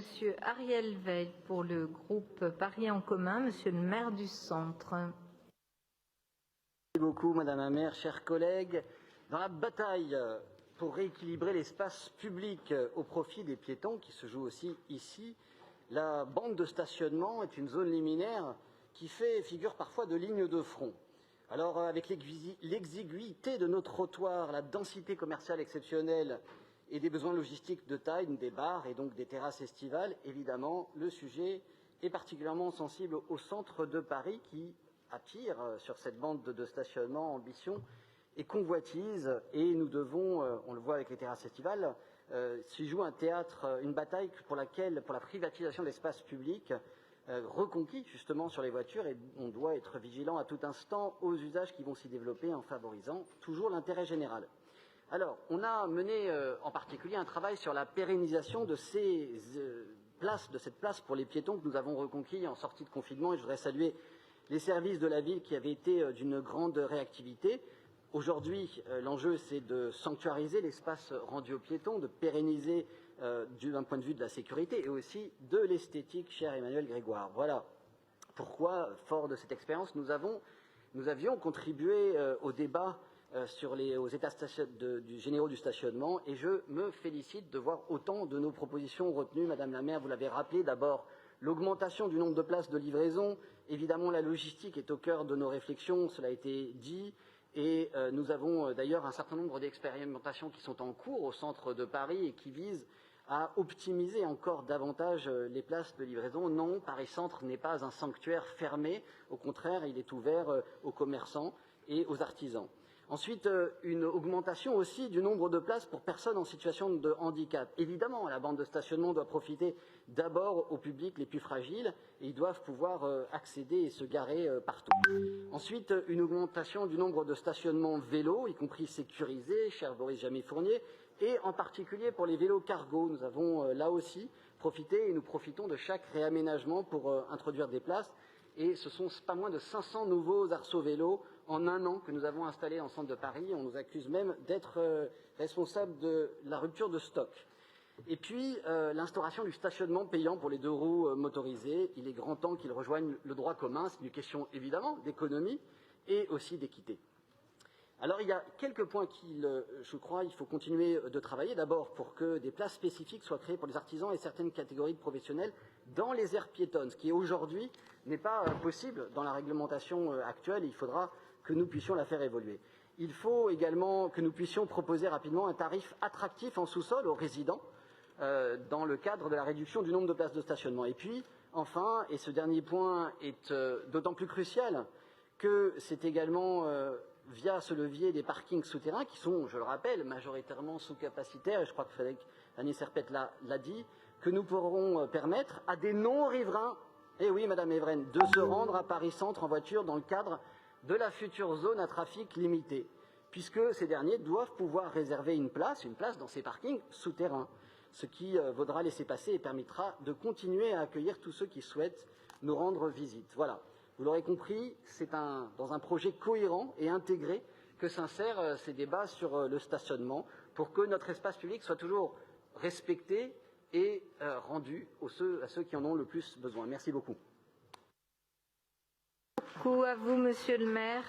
Monsieur Ariel Veil pour le groupe Paris en commun, Monsieur le maire du Centre. Merci beaucoup, Madame la maire, chers collègues. Dans la bataille pour rééquilibrer l'espace public au profit des piétons, qui se joue aussi ici, la bande de stationnement est une zone liminaire qui fait figure parfois de ligne de front. Alors, avec l'exiguïté de nos trottoirs, la densité commerciale exceptionnelle et des besoins logistiques de taille, des bars et donc des terrasses estivales, évidemment, le sujet est particulièrement sensible au centre de Paris qui attire sur cette bande de stationnement ambition et convoitise. Et nous devons, on le voit avec les terrasses estivales, s'y joue un théâtre, une bataille pour la privatisation de l'espace public reconquis justement sur les voitures, et on doit être vigilant à tout instant aux usages qui vont s'y développer en favorisant toujours l'intérêt général. Alors, on a mené en particulier un travail sur la pérennisation de cette place pour les piétons que nous avons reconquis en sortie de confinement, et je voudrais saluer les services de la ville qui avaient été d'une grande réactivité. Aujourd'hui, l'enjeu, c'est de sanctuariser l'espace rendu aux piétons, de pérenniser d'un point de vue de la sécurité et aussi de l'esthétique, cher Emmanuel Grégoire. Voilà pourquoi, fort de cette expérience, nous avions contribué au débat aux états généraux du stationnement, et je me félicite de voir autant de nos propositions retenues. Madame la maire, vous l'avez rappelé, d'abord l'augmentation du nombre de places de livraison. Évidemment, la logistique est au cœur de nos réflexions, cela a été dit, et nous avons d'ailleurs un certain nombre d'expérimentations qui sont en cours au centre de Paris et qui visent à optimiser encore davantage les places de livraison. Non, Paris Centre n'est pas un sanctuaire fermé, au contraire, il est ouvert aux commerçants et aux artisans. Ensuite, une augmentation aussi du nombre de places pour personnes en situation de handicap. Évidemment, la bande de stationnement doit profiter d'abord au public les plus fragiles, et ils doivent pouvoir accéder et se garer partout. Ensuite, une augmentation du nombre de stationnements vélos, y compris sécurisés, cher Boris Jamais-Fournier, et en particulier pour les vélos cargo. Nous avons là aussi profité, et nous profitons de chaque réaménagement pour introduire des places. Et ce sont pas moins de 500 nouveaux arceaux vélos en un an que nous avons installés dans le centre de Paris. On nous accuse même d'être responsable de la rupture de stock. Et puis, l'instauration du stationnement payant pour les deux roues motorisées. Il est grand temps qu'ils rejoignent le droit commun. C'est une question évidemment d'économie et aussi d'équité. Alors, il y a quelques points je crois, il faut continuer de travailler. D'abord, pour que des places spécifiques soient créées pour les artisans et certaines catégories de professionnels dans les aires piétonnes, ce qui aujourd'hui n'est pas possible dans la réglementation actuelle. Il faudra que nous puissions la faire évoluer. Il faut également que nous puissions proposer rapidement un tarif attractif en sous-sol aux résidents dans le cadre de la réduction du nombre de places de stationnement. Et puis, enfin, et ce dernier point est d'autant plus crucial que c'est également via ce levier des parkings souterrains qui sont, je le rappelle, majoritairement sous-capacitaires, et je crois que Frédéric Annie-Serpette l'a dit, que nous pourrons permettre à des non-riverains, et oui, Madame Evren, de se rendre à Paris Centre en voiture dans le cadre de la future zone à trafic limité, puisque ces derniers doivent pouvoir réserver une place dans ces parkings souterrains, ce qui vaudra laisser-passer et permettra de continuer à accueillir tous ceux qui souhaitent nous rendre visite. Voilà. Vous l'aurez compris, c'est dans un projet cohérent et intégré que s'insèrent ces débats sur le stationnement pour que notre espace public soit toujours respecté et rendu à ceux qui en ont le plus besoin. Merci beaucoup. Merci beaucoup à vous, Monsieur le maire.